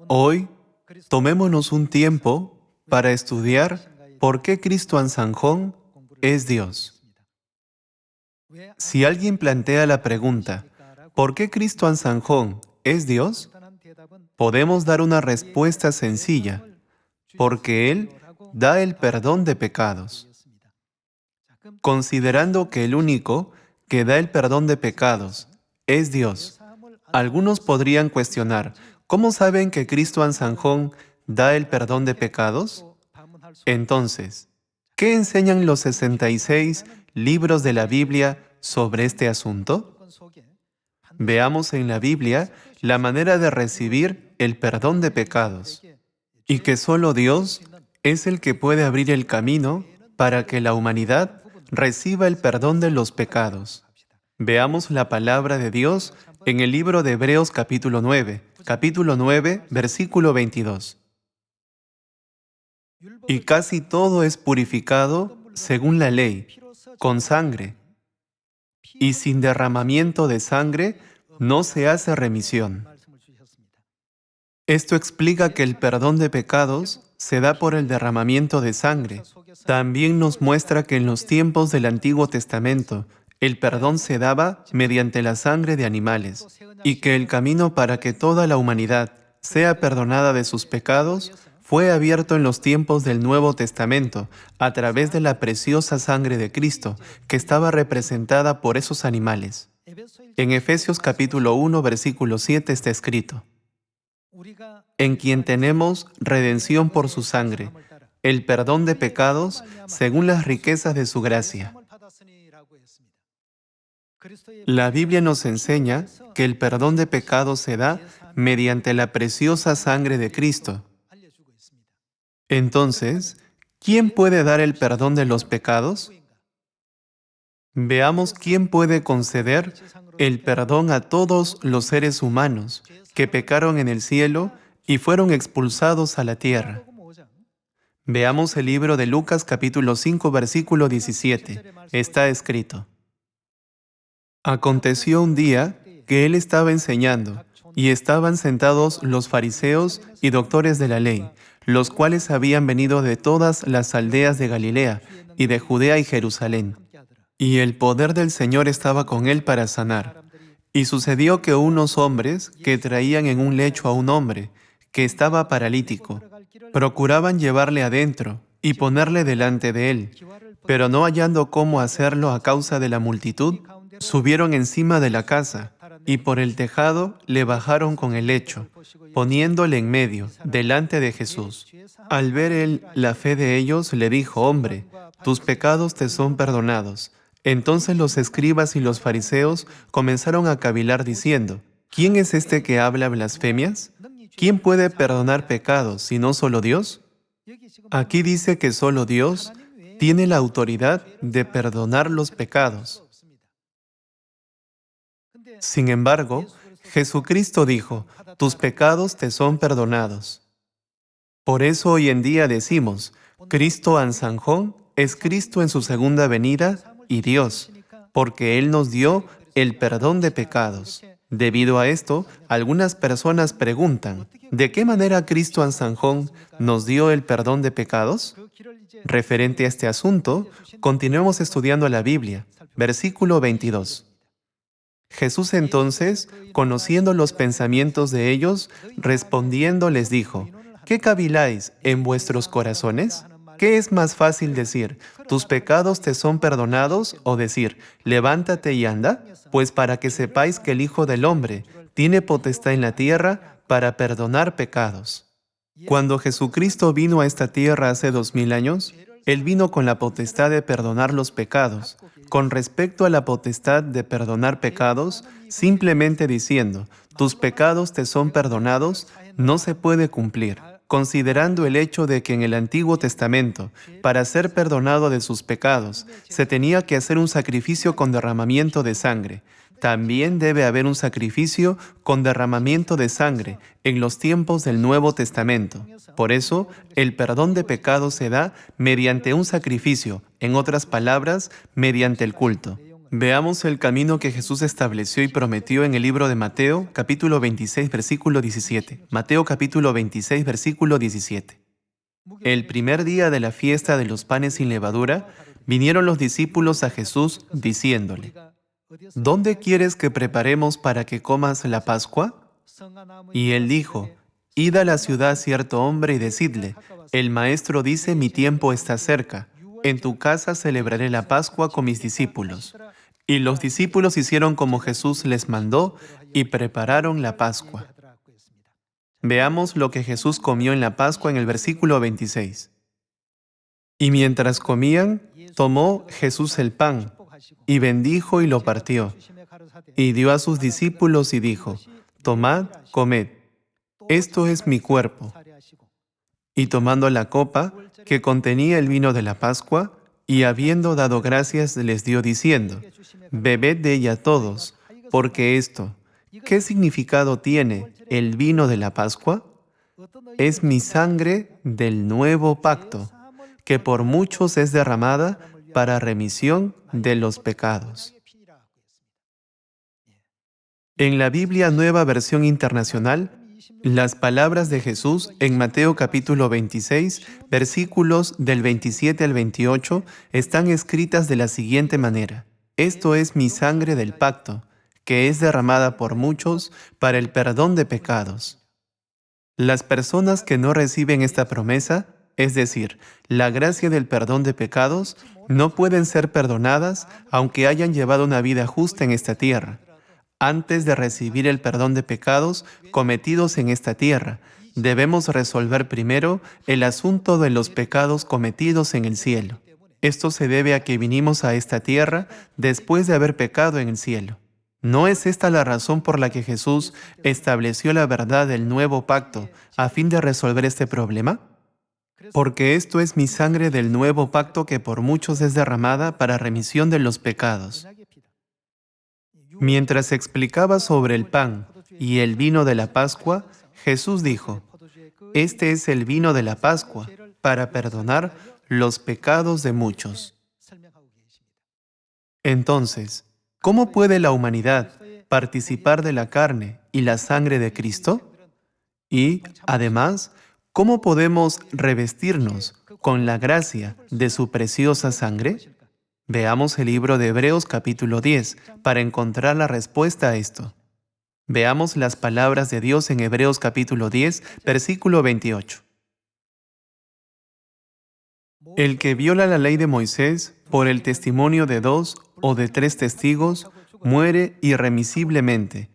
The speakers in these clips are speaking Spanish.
Hoy, tomémonos un tiempo para estudiar por qué Cristo Ansanjón es Dios. Si alguien plantea la pregunta, ¿por qué Cristo Ansanjón es Dios? Podemos dar una respuesta sencilla, porque Él da el perdón de pecados. Considerando que el único que da el perdón de pecados es Dios, algunos podrían cuestionar, ¿cómo saben que Cristo Ansanjón da el perdón de pecados? Entonces, ¿qué enseñan los 66 libros de la Biblia sobre este asunto? Veamos en la Biblia la manera de recibir el perdón de pecados, y que solo Dios es el que puede abrir el camino para que la humanidad reciba el perdón de los pecados. Veamos la palabra de Dios en el libro de Hebreos capítulo 9, versículo 22. Y casi todo es purificado según la ley, con sangre, y sin derramamiento de sangre no se hace remisión. Esto explica que el perdón de pecados se da por el derramamiento de sangre. También nos muestra que en los tiempos del Antiguo Testamento, el perdón se daba mediante la sangre de animales, y que el camino para que toda la humanidad sea perdonada de sus pecados fue abierto en los tiempos del Nuevo Testamento a través de la preciosa sangre de Cristo, que estaba representada por esos animales. En Efesios capítulo 1, versículo 7 está escrito: en quien tenemos redención por su sangre, el perdón de pecados según las riquezas de su gracia. La Biblia nos enseña que el perdón de pecados se da mediante la preciosa sangre de Cristo. Entonces, ¿quién puede dar el perdón de los pecados? Veamos quién puede conceder el perdón a todos los seres humanos que pecaron en el cielo y fueron expulsados a la tierra. Veamos el libro de Lucas capítulo 5 versículo 17. Está escrito: aconteció un día que él estaba enseñando, y estaban sentados los fariseos y doctores de la ley, los cuales habían venido de todas las aldeas de Galilea y de Judea y Jerusalén. Y el poder del Señor estaba con él para sanar. Y sucedió que unos hombres que traían en un lecho a un hombre que estaba paralítico, procuraban llevarle adentro y ponerle delante de él, pero no hallando cómo hacerlo a causa de la multitud, subieron encima de la casa y por el tejado le bajaron con el lecho, poniéndole en medio, delante de Jesús. Al ver él la fe de ellos, le dijo: hombre, tus pecados te son perdonados. Entonces los escribas y los fariseos comenzaron a cavilar diciendo: ¿quién es este que habla blasfemias? ¿Quién puede perdonar pecados si no solo Dios? Aquí dice que solo Dios tiene la autoridad de perdonar los pecados. Sin embargo, Jesucristo dijo: tus pecados te son perdonados. Por eso hoy en día decimos: Cristo Ansanjón es Cristo en su segunda venida y Dios, porque Él nos dio el perdón de pecados. Debido a esto, algunas personas preguntan: ¿de qué manera Cristo Ansanjón nos dio el perdón de pecados? Referente a este asunto, continuemos estudiando la Biblia. Versículo 22. Jesús entonces, conociendo los pensamientos de ellos, respondiendo les dijo: ¿qué caviláis en vuestros corazones? ¿Qué es más fácil decir: tus pecados te son perdonados, o decir: levántate y anda? Pues para que sepáis que el Hijo del Hombre tiene potestad en la tierra para perdonar pecados. Cuando Jesucristo vino a esta tierra hace 2000 años, Él vino con la potestad de perdonar los pecados. Con respecto a la potestad de perdonar pecados, simplemente diciendo: tus pecados te son perdonados, no se puede cumplir, considerando el hecho de que en el Antiguo Testamento, para ser perdonado de sus pecados, se tenía que hacer un sacrificio con derramamiento de sangre. También debe haber un sacrificio con derramamiento de sangre en los tiempos del Nuevo Testamento. Por eso, el perdón de pecados se da mediante un sacrificio, en otras palabras, mediante el culto. Veamos el camino que Jesús estableció y prometió en el libro de Mateo, capítulo 26, versículo 17. Mateo capítulo 26, versículo 17. El primer día de la fiesta de los panes sin levadura, vinieron los discípulos a Jesús diciéndole: ¿Dónde quieres que preparemos para que comas la Pascua? Y él dijo: Id a la ciudad cierto hombre y decidle: el maestro dice, mi tiempo está cerca. En tu casa celebraré la Pascua con mis discípulos. Y los discípulos hicieron como Jesús les mandó y prepararon la Pascua. Veamos lo que Jesús comió en la Pascua en el versículo 26. Y mientras comían, tomó Jesús el pan, y bendijo y lo partió, y dio a sus discípulos y dijo: Tomad, comed, esto es mi cuerpo. Y tomando la copa, que contenía el vino de la Pascua, y habiendo dado gracias, les dio diciendo: Bebed de ella todos, porque esto, ¿qué significado tiene el vino de la Pascua? Es mi sangre del nuevo pacto, que por muchos es derramada para remisión de los pecados. En la Biblia Nueva Versión Internacional, las palabras de Jesús en Mateo capítulo 26, versículos del 27 al 28, están escritas de la siguiente manera: Esto es mi sangre del pacto, que es derramada por muchos para el perdón de pecados. Las personas que no reciben esta promesa, es decir, la gracia del perdón de pecados, no pueden ser perdonadas aunque hayan llevado una vida justa en esta tierra. Antes de recibir el perdón de pecados cometidos en esta tierra, debemos resolver primero el asunto de los pecados cometidos en el cielo. Esto se debe a que vinimos a esta tierra después de haber pecado en el cielo. ¿No es esta la razón por la que Jesús estableció la verdad del nuevo pacto a fin de resolver este problema? Porque esto es mi sangre del nuevo pacto que por muchos es derramada para remisión de los pecados. Mientras explicaba sobre el pan y el vino de la Pascua, Jesús dijo: Este es el vino de la Pascua para perdonar los pecados de muchos. Entonces, ¿cómo puede la humanidad participar de la carne y la sangre de Cristo? Y, además, ¿cómo podemos revestirnos con la gracia de su preciosa sangre? Veamos el libro de Hebreos capítulo 10 para encontrar la respuesta a esto. Veamos las palabras de Dios en Hebreos capítulo 10, versículo 28. El que viola la ley de Moisés por el testimonio de 2 o de 3 testigos muere irremisiblemente.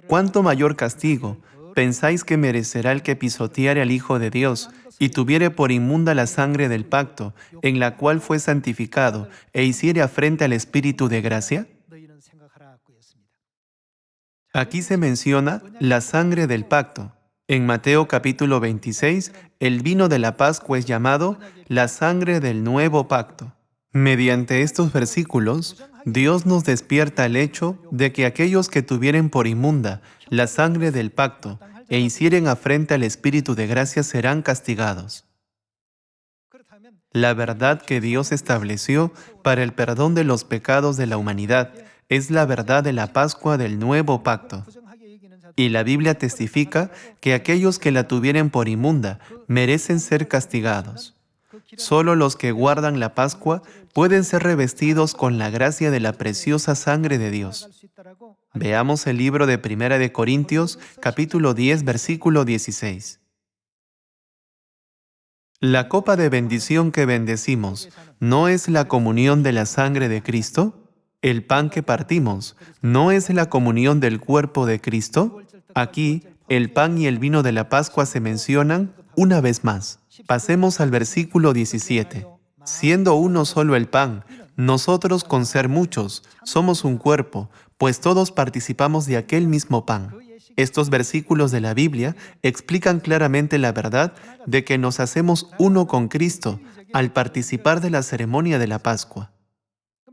¿Cuánto mayor castigo pensáis que merecerá el que pisoteare al Hijo de Dios y tuviere por inmunda la sangre del pacto, en la cual fue santificado, e hiciere afrenta al Espíritu de gracia? Aquí se menciona la sangre del pacto. En Mateo capítulo 26, el vino de la Pascua es llamado la sangre del nuevo pacto. Mediante estos versículos, Dios nos despierta el hecho de que aquellos que tuvieren por inmunda la sangre del pacto e hicieren afrenta al Espíritu de gracia serán castigados. La verdad que Dios estableció para el perdón de los pecados de la humanidad es la verdad de la Pascua del nuevo pacto. Y la Biblia testifica que aquellos que la tuvieren por inmunda merecen ser castigados. Solo los que guardan la Pascua pueden ser revestidos con la gracia de la preciosa sangre de Dios. Veamos el libro de Primera de Corintios, capítulo 10, versículo 16. ¿La copa de bendición que bendecimos no es la comunión de la sangre de Cristo? ¿El pan que partimos no es la comunión del cuerpo de Cristo? Aquí, el pan y el vino de la Pascua se mencionan una vez más. Pasemos al versículo 17. Siendo uno solo el pan, nosotros con ser muchos somos un cuerpo, pues todos participamos de aquel mismo pan. Estos versículos de la Biblia explican claramente la verdad de que nos hacemos uno con Cristo al participar de la ceremonia de la Pascua.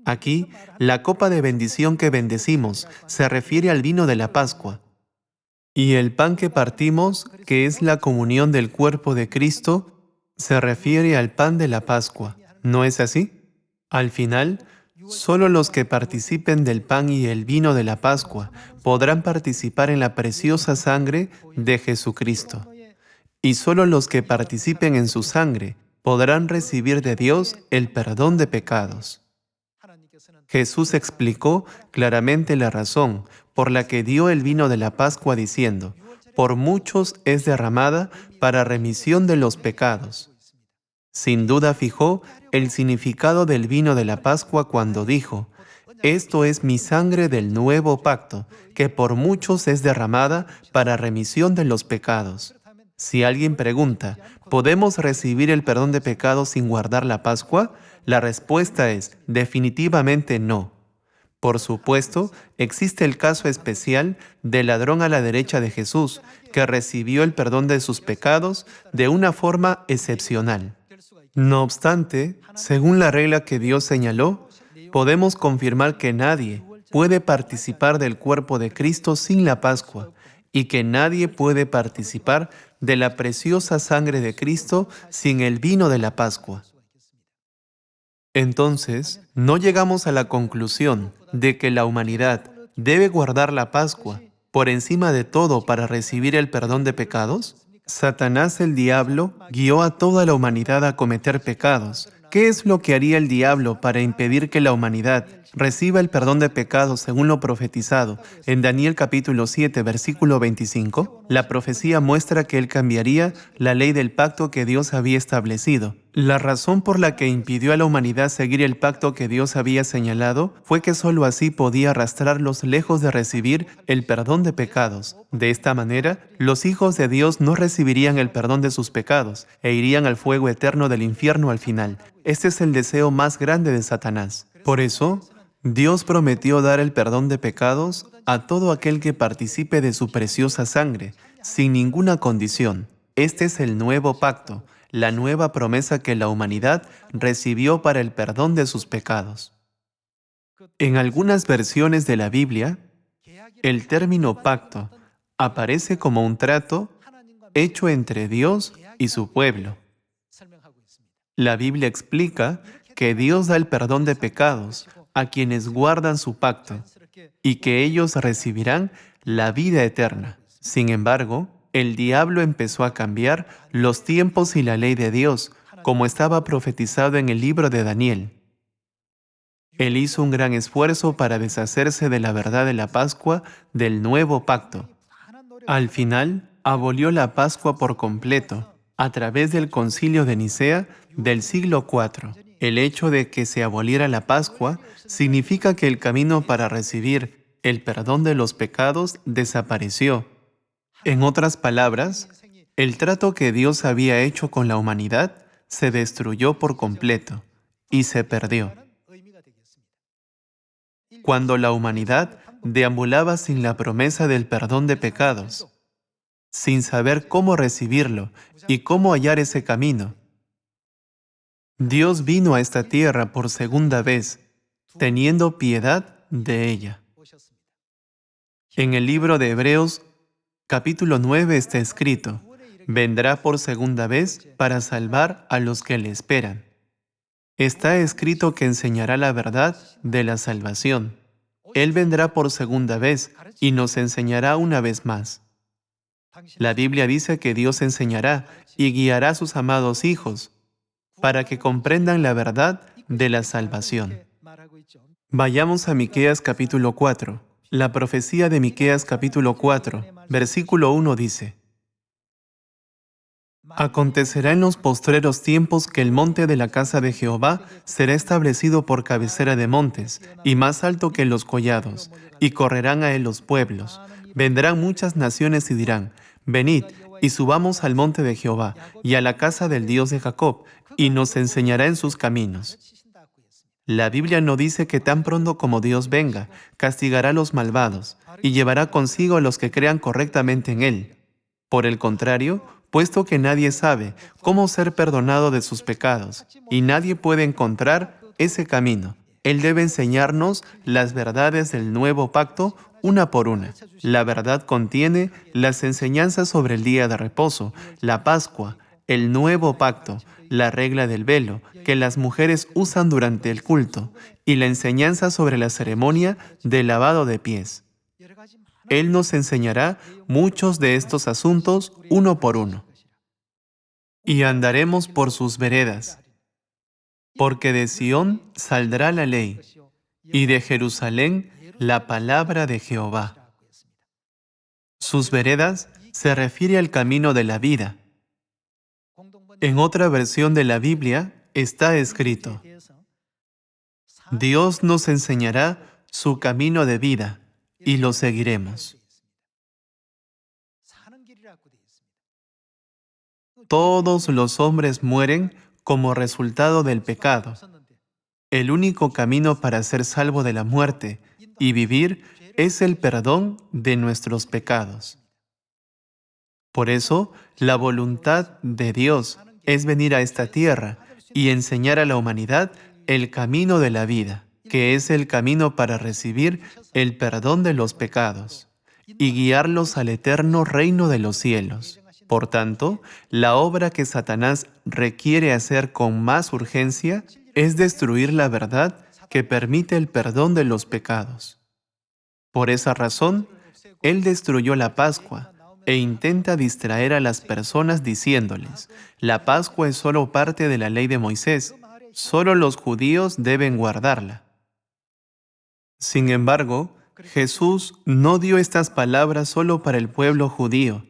Aquí, la copa de bendición que bendecimos se refiere al vino de la Pascua. Y el pan que partimos, que es la comunión del cuerpo de Cristo, se refiere al pan de la Pascua. ¿No es así? Al final, Solo los que participen del pan y el vino de la Pascua podrán participar en la preciosa sangre de Jesucristo. Y solo los que participen en su sangre podrán recibir de Dios el perdón de pecados. Jesús explicó claramente la razón por la que dio el vino de la Pascua diciendo, por muchos es derramada para remisión de los pecados. Sin duda fijó el significado del vino de la Pascua cuando dijo, esto es mi sangre del nuevo pacto, que por muchos es derramada para remisión de los pecados. Si alguien pregunta, ¿podemos recibir el perdón de pecados sin guardar la Pascua? La respuesta es definitivamente no. Por supuesto, existe el caso especial del ladrón a la derecha de Jesús, que recibió el perdón de sus pecados de una forma excepcional. No obstante, según la regla que Dios señaló, podemos confirmar que nadie puede participar del cuerpo de Cristo sin la Pascua y que nadie puede participar de la preciosa sangre de Cristo sin el vino de la Pascua. Entonces, ¿no llegamos a la conclusión de que la humanidad debe guardar la Pascua por encima de todo para recibir el perdón de pecados? Satanás, el diablo, guió a toda la humanidad a cometer pecados. ¿Qué es lo que haría el diablo para impedir que la humanidad reciba el perdón de pecados según lo profetizado en Daniel capítulo 7, versículo 25? La profecía muestra que él cambiaría la ley del pacto que Dios había establecido. La razón por la que impidió a la humanidad seguir el pacto que Dios había señalado fue que sólo así podía arrastrarlos lejos de recibir el perdón de pecados. De esta manera, los hijos de Dios no recibirían el perdón de sus pecados e irían al fuego eterno del infierno al final. Este es el deseo más grande de Satanás. Por eso, Dios prometió dar el perdón de pecados a todo aquel que participe de su preciosa sangre, sin ninguna condición. Este es el nuevo pacto, la nueva promesa que la humanidad recibió para el perdón de sus pecados. En algunas versiones de la Biblia, el término pacto aparece como un trato hecho entre Dios y su pueblo. La Biblia explica que Dios da el perdón de pecados a quienes guardan su pacto y que ellos recibirán la vida eterna. Sin embargo, el diablo empezó a cambiar los tiempos y la ley de Dios, como estaba profetizado en el libro de Daniel. Él hizo un gran esfuerzo para deshacerse de la verdad de la Pascua del nuevo pacto. Al final, abolió la Pascua por completo, a través del Concilio de Nicea del siglo IV. El hecho de que se aboliera la Pascua significa que el camino para recibir el perdón de los pecados desapareció. En otras palabras, el trato que Dios había hecho con la humanidad se destruyó por completo y se perdió. Cuando la humanidad deambulaba sin la promesa del perdón de pecados, sin saber cómo recibirlo y cómo hallar ese camino, Dios vino a esta tierra por segunda vez, teniendo piedad de ella. En el libro de Hebreos, capítulo 9 está escrito, vendrá por segunda vez para salvar a los que le esperan. Está escrito que enseñará la verdad de la salvación. Él vendrá por segunda vez y nos enseñará una vez más. La Biblia dice que Dios enseñará y guiará a sus amados hijos para que comprendan la verdad de la salvación. Vayamos a Miqueas capítulo 4. La profecía de Miqueas capítulo 4, versículo 1 dice, acontecerá en los postreros tiempos que el monte de la casa de Jehová será establecido por cabecera de montes, y más alto que los collados, y correrán a él los pueblos. Vendrán muchas naciones y dirán, venid, y subamos al monte de Jehová, y a la casa del Dios de Jacob, y nos enseñará en sus caminos. La Biblia no dice que tan pronto como Dios venga, castigará a los malvados, y llevará consigo a los que crean correctamente en Él. Por el contrario, puesto que nadie sabe cómo ser perdonado de sus pecados, y nadie puede encontrar ese camino, Él debe enseñarnos las verdades del nuevo pacto una por una. La verdad contiene las enseñanzas sobre el día de reposo, la Pascua, el nuevo pacto, la regla del velo que las mujeres usan durante el culto y la enseñanza sobre la ceremonia del lavado de pies. Él nos enseñará muchos de estos asuntos uno por uno. Y andaremos por sus veredas, porque de Sión saldrá la ley, y de Jerusalén la palabra de Jehová. Sus veredas se refiere al camino de la vida. En otra versión de la Biblia está escrito: Dios nos enseñará su camino de vida y lo seguiremos. Todos los hombres mueren como resultado del pecado. El único camino para ser salvo de la muerte y vivir es el perdón de nuestros pecados. Por eso, la voluntad de Dios es venir a esta tierra y enseñar a la humanidad el camino de la vida, que es el camino para recibir el perdón de los pecados y guiarlos al eterno reino de los cielos. Por tanto, la obra que Satanás requiere hacer con más urgencia es destruir la verdad que permite el perdón de los pecados. Por esa razón, él destruyó la Pascua e intenta distraer a las personas diciéndoles: la Pascua es solo parte de la ley de Moisés, solo los judíos deben guardarla. Sin embargo, Jesús no dio estas palabras solo para el pueblo judío.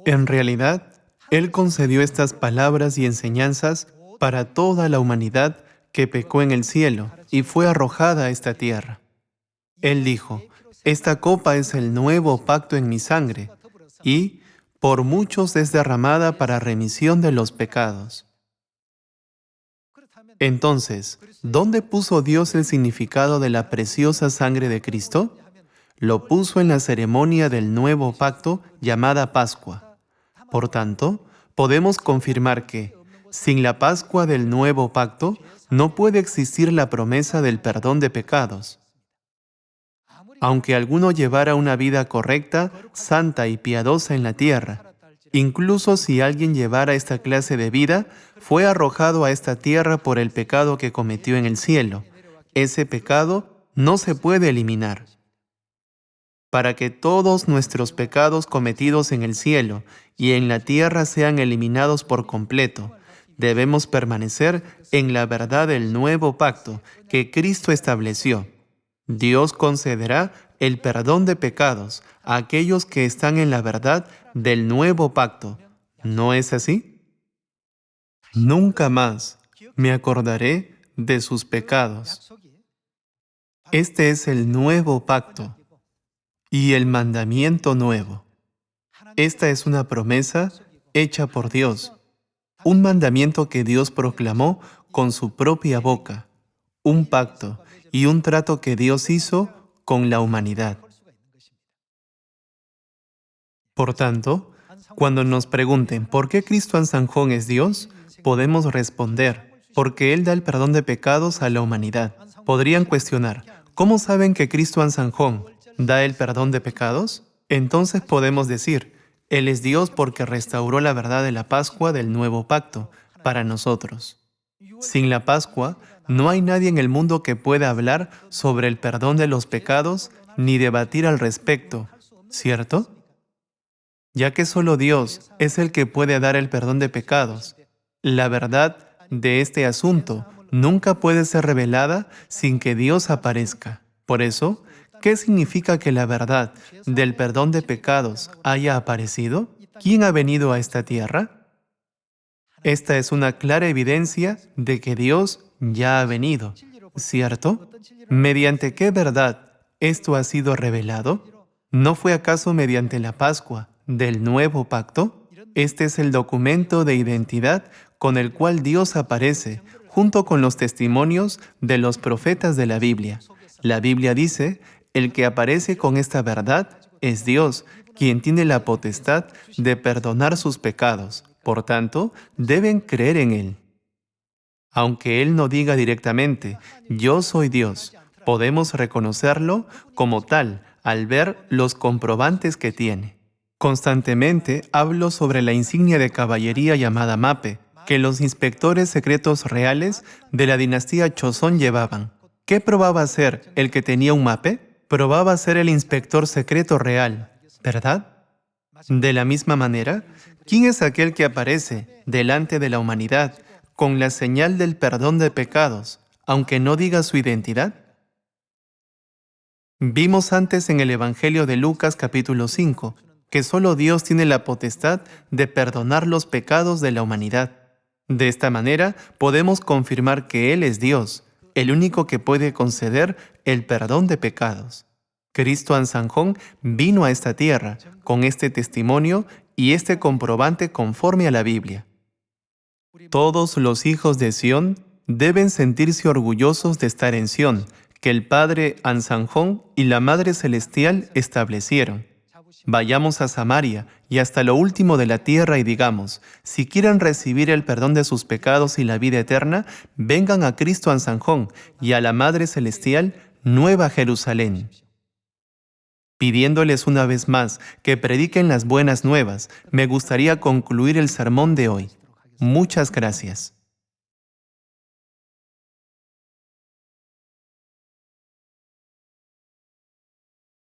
En realidad, Él concedió estas palabras y enseñanzas para toda la humanidad que pecó en el cielo y fue arrojada a esta tierra. Él dijo: esta copa es el nuevo pacto en mi sangre, y por muchos es derramada para remisión de los pecados. Entonces, ¿dónde puso Dios el significado de la preciosa sangre de Cristo? Lo puso en la ceremonia del nuevo pacto llamada Pascua. Por tanto, podemos confirmar que, sin la Pascua del nuevo pacto, no puede existir la promesa del perdón de pecados. Aunque alguno llevara una vida correcta, santa y piadosa en la tierra, incluso si alguien llevara esta clase de vida, fue arrojado a esta tierra por el pecado que cometió en el cielo. Ese pecado no se puede eliminar. Para que todos nuestros pecados cometidos en el cielo y en la tierra sean eliminados por completo, debemos permanecer en la verdad del nuevo pacto que Cristo estableció. Dios concederá el perdón de pecados a aquellos que están en la verdad del nuevo pacto. ¿No es así? Nunca más me acordaré de sus pecados. Este es el nuevo pacto y el mandamiento nuevo. Esta es una promesa hecha por Dios, un mandamiento que Dios proclamó con su propia boca, un pacto y un trato que Dios hizo con la humanidad. Por tanto, cuando nos pregunten ¿por qué Cristo Ansanjón es Dios?, podemos responder: porque Él da el perdón de pecados a la humanidad. Podrían cuestionar: ¿cómo saben que Cristo Ansanjón da el perdón de pecados? Entonces podemos decir: Él es Dios porque restauró la verdad de la Pascua del nuevo pacto para nosotros. Sin la Pascua, no hay nadie en el mundo que pueda hablar sobre el perdón de los pecados ni debatir al respecto, ¿cierto? Ya que solo Dios es el que puede dar el perdón de pecados, la verdad de este asunto nunca puede ser revelada sin que Dios aparezca. Por eso, ¿qué significa que la verdad del perdón de pecados haya aparecido? ¿Quién ha venido a esta tierra? Esta es una clara evidencia de que Dios ya ha venido, ¿cierto? ¿Mediante qué verdad esto ha sido revelado? ¿No fue acaso mediante la Pascua del nuevo pacto? Este es el documento de identidad con el cual Dios aparece, junto con los testimonios de los profetas de la Biblia. La Biblia dice: el que aparece con esta verdad es Dios, quien tiene la potestad de perdonar sus pecados. Por tanto, deben creer en Él. Aunque Él no diga directamente: yo soy Dios, podemos reconocerlo como tal al ver los comprobantes que tiene. Constantemente hablo sobre la insignia de caballería llamada mape, que los inspectores secretos reales de la dinastía Chosón llevaban. ¿Qué probaba ser el que tenía un mape? Probaba ser el inspector secreto real, ¿verdad? De la misma manera, ¿quién es aquel que aparece delante de la humanidad con la señal del perdón de pecados, aunque no diga su identidad? Vimos antes en el Evangelio de Lucas capítulo 5 que solo Dios tiene la potestad de perdonar los pecados de la humanidad. De esta manera podemos confirmar que Él es Dios, el único que puede conceder el perdón de pecados. Cristo Ansanjón vino a esta tierra con este testimonio y este comprobante conforme a la Biblia. Todos los hijos de Sión deben sentirse orgullosos de estar en Sión, que el Padre Ansanjón y la Madre Celestial establecieron. Vayamos a Samaria y hasta lo último de la tierra y digamos, si quieren recibir el perdón de sus pecados y la vida eterna, vengan a Cristo Ansanjón y a la Madre Celestial, Nueva Jerusalén. Pidiéndoles una vez más que prediquen las buenas nuevas, me gustaría concluir el sermón de hoy. Muchas gracias.